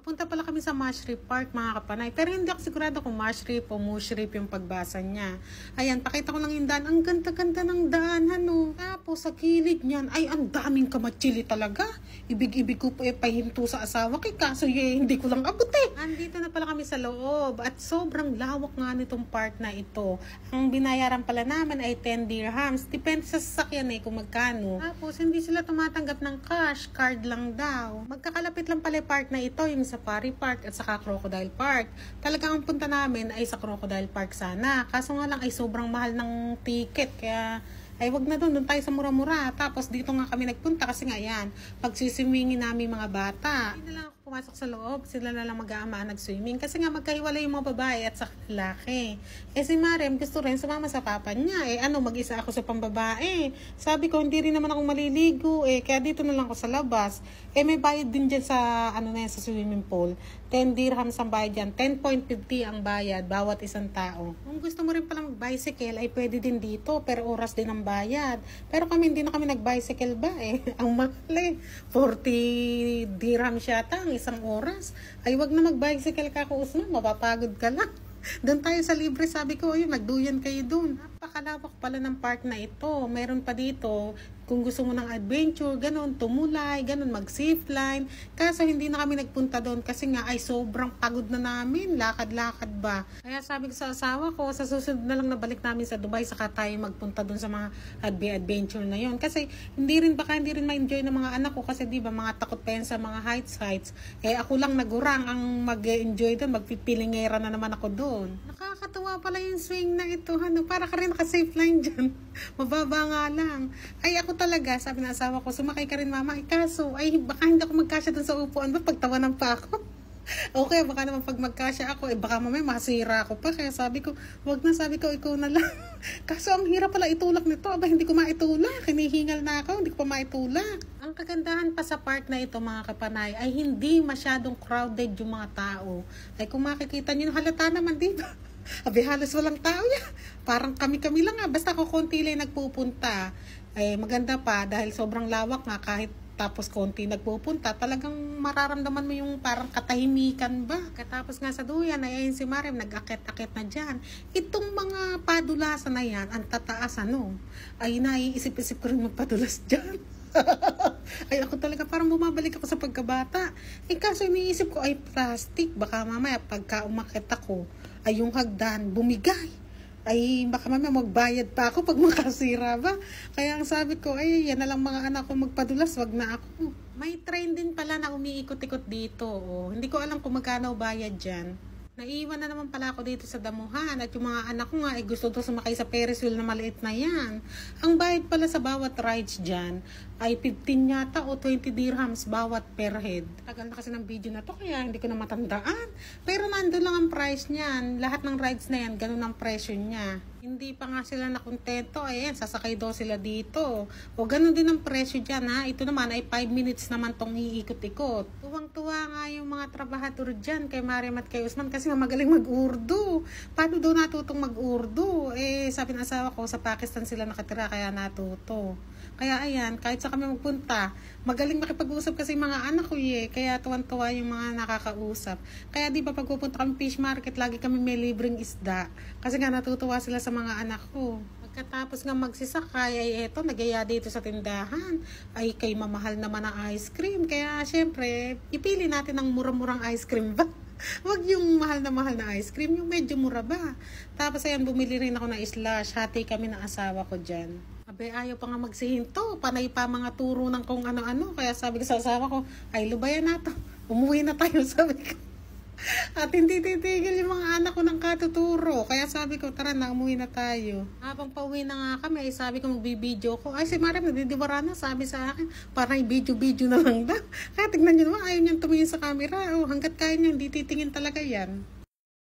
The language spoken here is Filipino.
Punta pala kami sa Mushroom Park mga kapanay. Pero hindi ako sigurado kung mushroom o mushroom yung pagbasa niya. Ayan, pakita ko lang yung daan. Ang ganda-ganda ng daan, ano. Tapos sa kilid niyan, ay ang daming kamatsili talaga. Ibig-ibig ko pahinto sa asawa kay kaso hindi ko lang abot eh. Andito na pala kami sa loob at sobrang lawak nga nitong park na ito. Ang binayaran pala namin ay 10 dirhams. Depende sa sasakyan kung magkano. Tapos hindi sila tumatanggap ng cash, card lang daw. Magkakalapit lang pala park na ito, yung Safari Park at saka Crocodile Park. Talagang ang punta namin ay sa Crocodile Park sana. Kaso nga lang ay sobrang mahal ng ticket. Kaya ay wag na doon tayo sa mura-mura. Tapos dito nga kami nagpunta kasi nga yan, pagsiswimmingin namin mga bata. Hindi na lang ako pumasok sa loob, sila na lang mag-aama nag-swimming. Kasi nga magkahiwalay yung mga babae at sa lalaki. Si Mariam gusto rin sumama sa papa niya. Mag-isa ako sa pambabae. Sabi ko, hindi rin naman ako maliligo. Kaya dito na lang ako sa labas. May bayad din dyan sa, sa swimming pool. 10 dirhams ang bayad dyan. 10.50 ang bayad bawat isang tao. Kung gusto mo rin palang bicycle, ay pwede din dito. Pero oras din ang bayad. Pero kami, hindi na kami nag-bicycle ba Ang mahal 40 dirhams yata ang isang oras. Ay wag na mag-bicycle ka ko, Usman. Mapapagod ka lang. Doon tayo sa libre, sabi ko, nagduyan kayo doon. Napakalawak pala ng park na ito. Meron pa dito, kung gusto mo ng adventure, ganun, tumulay, ganun, mag-zipline. Kaso hindi na kami nagpunta doon kasi nga ay sobrang pagod na namin. Lakad-lakad ba. Kaya sabi ko sa asawa ko, sa susunod na lang nabalik namin sa Dubai, saka tayo magpunta doon sa mga adventure na yon. Kasi hindi rin ma-enjoy ng mga anak ko kasi di ba mga takot pa yan sa mga heights. Ako lang nagurang ang mag-enjoy doon, magpipilingera na naman ako doon. Nakakatuwa pala yung swing na ito. Para ka rin naka-safe line dyan. Mababa nga lang. Ako talaga, sabi ng asawa ko, sumakay ka rin mama. Kaso, baka hindi ako magkasya dun sa upuan ba? Pagtawanan pa ako. Okay, baka naman pag magkasya ako, baka mamaya masira ako pa. Kaya sabi ko, wag na, sabi ko, ikaw na lang. Kaso ang hirap pala itulak nito. Hindi ko maitulak. Hinihingal na ako, hindi ko pa maitulak. Ang kagandahan pa sa park na ito mga kapanay ay hindi masyadong crowded yung mga tao. Kung makikita nyo, halata naman dito. Halos walang tao yan. Parang kami-kami lang basta ko konti lang nagpupunta. Maganda pa dahil sobrang lawak nga kahit tapos konti nagpupunta, talagang mararamdaman mo yung parang katahimikan ba. Katapos nga sa duyan, ayun si Mariam, nag-akit-akit na dyan. Itong mga padulasan na yan, ang tataas naiisip-isip ko rin magpadulas dyan. Ako talaga parang bumabalik ako sa pagkabata. Kaso iniisip ko, plastic. Baka mamaya pagka umakit ako, yung hagdan, bumigay. Baka mamaya magbayad pa ako pag makasira ba. Kaya ang sabi ko, yan na lang mga anak ko magpadulas, wag na ako. May train din pala na umiikot-ikot dito. Hindi ko alam kung magkano bayad dyan. Naiwan na naman pala ako dito sa damuhan at yung mga anak ko nga gusto to sumakay sa Ferris wheel na maliit na yan. Ang bayad pala sa bawat rides dyan ay 15 yata o 20 dirhams bawat per head. Tagal na kasi ng video na to kaya hindi ko na matandaan. Pero nandun lang ang price niyan. Lahat ng rides na yan, ganun ang presyo niya. Hindi pa nga sila nakontento. Sasakay daw sila dito. O ganun din ang presyo dyan Ito naman ay 5 minutes naman tong iikot-ikot. Tuwang-tuwa nga yung mga trabahador dyan kay Mariam at kay Usman kasi magaling mag-Urdu. Paano daw natutong mag-Urdu? Sabi ng asawa ko, sa Pakistan sila nakatira kaya natuto. Kaya kahit sa kami magpunta, magaling makipag-usap kasi mga anak ko Kaya tuwan-tuwa yung mga nakakausap. Kaya di ba pag pupunta kami fish market, lagi kami may libreng isda. Kasi nga natutuwa sila sa mga anak ko. Pagkatapos nga magsisakay, eto, nagaya dito sa tindahan. Kay mamahal naman ang ice cream. Kaya syempre, ipili natin ang mura-murang ice cream ba? Wag yung mahal na ice cream, yung medyo mura ba? Tapos bumili rin ako ng slush. Hati kami ng asawa ko dyan. Ayaw pa nga magsihinto. Panay pa mga turo ng kung ano-ano. Kaya sabi ko sa asawa ko, lubayan na to. Umuwi na tayo, sabi ko. At hindi titigil yung mga anak ko ng katuturo. Kaya sabi ko, tara na, umuwi na tayo. Habang pauwi na nga kami, sabi ko magbibideo ko. Si Mariam, nadidiwara na, sabi sa akin, parang video-video na lang daw. Kaya tignan nyo naman, ayaw niyang tumingin sa camera. Hanggat kaya niya, hindi titingin talaga yan.